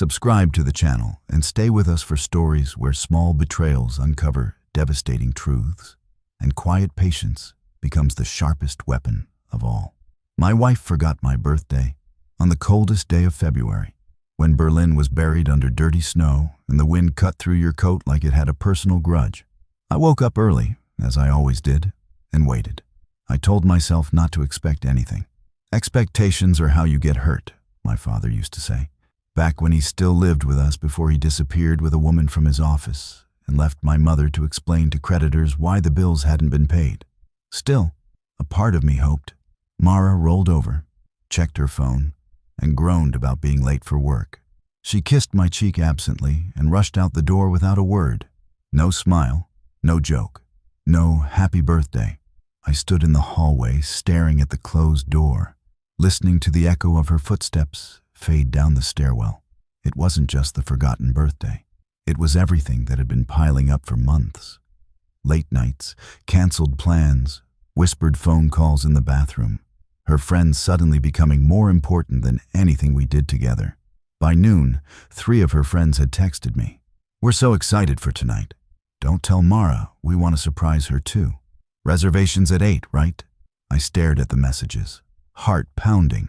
Subscribe to the channel and stay with us for stories where small betrayals uncover devastating truths and quiet patience becomes the sharpest weapon of all. My wife forgot my birthday on the coldest day of February, when Berlin was buried under dirty snow and the wind cut through your coat like it had a personal grudge. I woke up early, as I always did, and waited. I told myself not to expect anything. Expectations are how you get hurt, my father used to say, back when he still lived with us before he disappeared with a woman from his office and left my mother to explain to creditors why the bills hadn't been paid. Still, a part of me hoped. Mara rolled over, checked her phone, and groaned about being late for work. She kissed my cheek absently and rushed out the door without a word. No smile, no joke, no happy birthday. I stood in the hallway staring at the closed door, listening to the echo of her footsteps fade down the stairwell. It wasn't just the forgotten birthday. It was everything that had been piling up for months. Late nights, canceled plans, whispered phone calls in the bathroom, her friends suddenly becoming more important than anything we did together. By noon, 3 of her friends had texted me. "We're so excited for tonight. Don't tell Mara, we want to surprise her too. Reservations at 8, right?" I stared at the messages, heart pounding.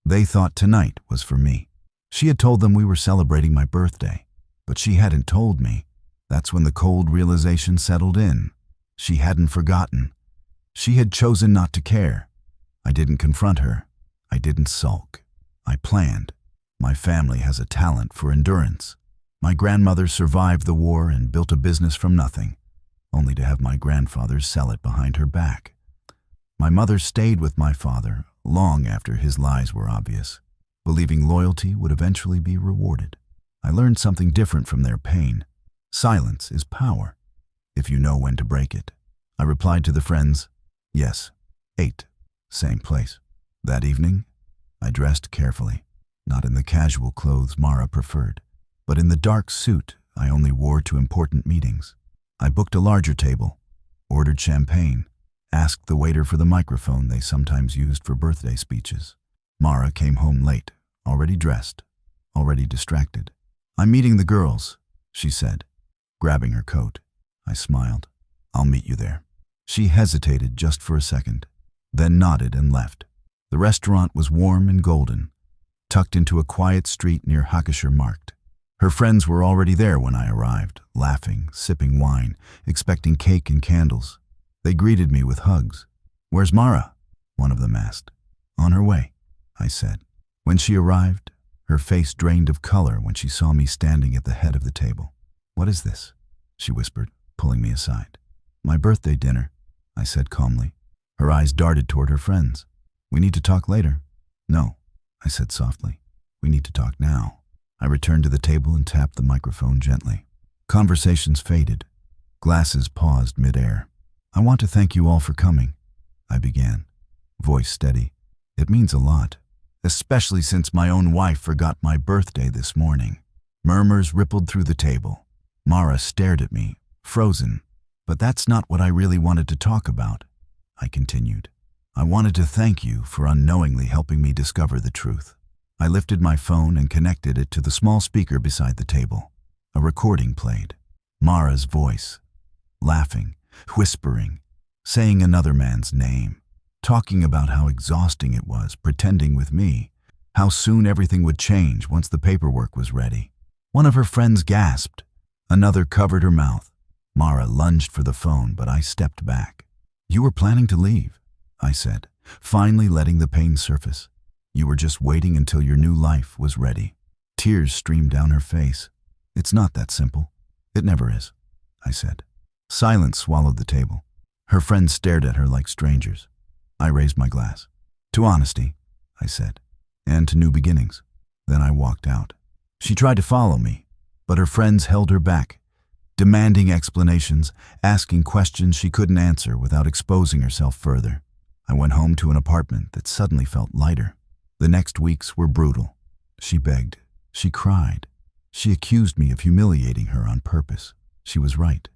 They thought tonight was for me. She had told them we were celebrating my birthday, but she hadn't told me. That's when the cold realization settled in. She hadn't forgotten. She had chosen not to care. I didn't confront her. I didn't sulk. I planned. My family has a talent for endurance. My grandmother survived the war and built a business from nothing, only to have my grandfather sell it behind her back. My mother stayed with my father long after his lies were obvious, believing loyalty would eventually be rewarded. I learned something different from their pain. Silence is power, if you know when to break it. I replied to the friends, "Yes, 8, same place." That evening, I dressed carefully, not in the casual clothes Mara preferred, but in the dark suit I only wore to important meetings. I booked a larger table, ordered champagne, asked the waiter for the microphone they sometimes used for birthday speeches. Mara came home late, already dressed, already distracted. "I'm meeting the girls," she said, grabbing her coat. I smiled. "I'll meet you there." She hesitated just for a second, then nodded and left. The restaurant was warm and golden, tucked into a quiet street near Hackescher Markt. Her friends were already there when I arrived, laughing, sipping wine, expecting cake and candles. They greeted me with hugs. "Where's Mara?" one of them asked. "On her way," I said. When she arrived, her face drained of color when she saw me standing at the head of the table. "What is this?" she whispered, pulling me aside. "My birthday dinner," I said calmly. Her eyes darted toward her friends. "We need to talk later." "No," I said softly. "We need to talk now." I returned to the table and tapped the microphone gently. Conversations faded. Glasses paused midair. "I want to thank you all for coming," I began, voice steady. "It means a lot, especially since my own wife forgot my birthday this morning." Murmurs rippled through the table. Mara stared at me, frozen. "But that's not what I really wanted to talk about," I continued. "I wanted to thank you for unknowingly helping me discover the truth." I lifted my phone and connected it to the small speaker beside the table. A recording played. Mara's voice, laughing, whispering, saying another man's name, talking about how exhausting it was pretending with me, how soon everything would change once the paperwork was ready. One of her friends gasped. Another covered her mouth. Mara lunged for the phone, but I stepped back. "You were planning to leave," I said, finally letting the pain surface. "You were just waiting until your new life was ready." Tears streamed down her face. "It's not that simple." "It never is," I said. Silence swallowed the table. Her friends stared at her like strangers. I raised my glass. "To honesty," I said, "and to new beginnings." Then I walked out. She tried to follow me, but her friends held her back, demanding explanations, asking questions she couldn't answer without exposing herself further. I went home to an apartment that suddenly felt lighter. The next weeks were brutal. She begged. She cried. She accused me of humiliating her on purpose. She was right.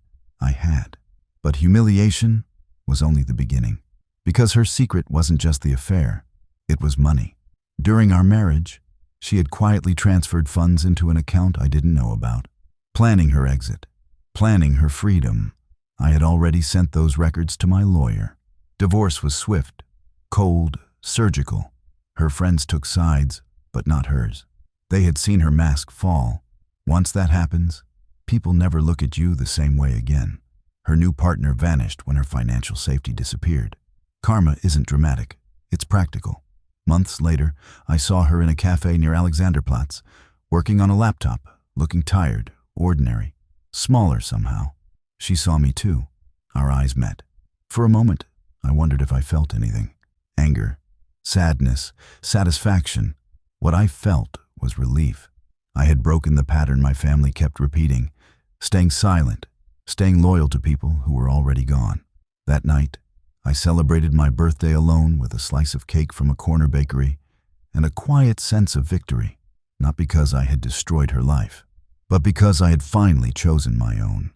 I had. But humiliation was only the beginning. Because her secret wasn't just the affair. It was money. During our marriage, She had quietly transferred funds into an account I didn't know about. Planning her exit, planning her freedom. I had already sent those records to my lawyer. Divorce was swift, cold, surgical. Her friends took sides, but not hers. They had seen her mask fall. Once that happens, people never look at you the same way again. Her new partner vanished when her financial safety disappeared. Karma isn't dramatic, it's practical. Months later, I saw her in a cafe near Alexanderplatz, working on a laptop, looking tired, ordinary, smaller somehow. She saw me too. Our eyes met. For a moment, I wondered if I felt anything. Anger, sadness, satisfaction. What I felt was relief. I had broken the pattern my family kept repeating, staying silent, staying loyal to people who were already gone. That night, I celebrated my birthday alone with a slice of cake from a corner bakery and a quiet sense of victory, not because I had destroyed her life, but because I had finally chosen my own.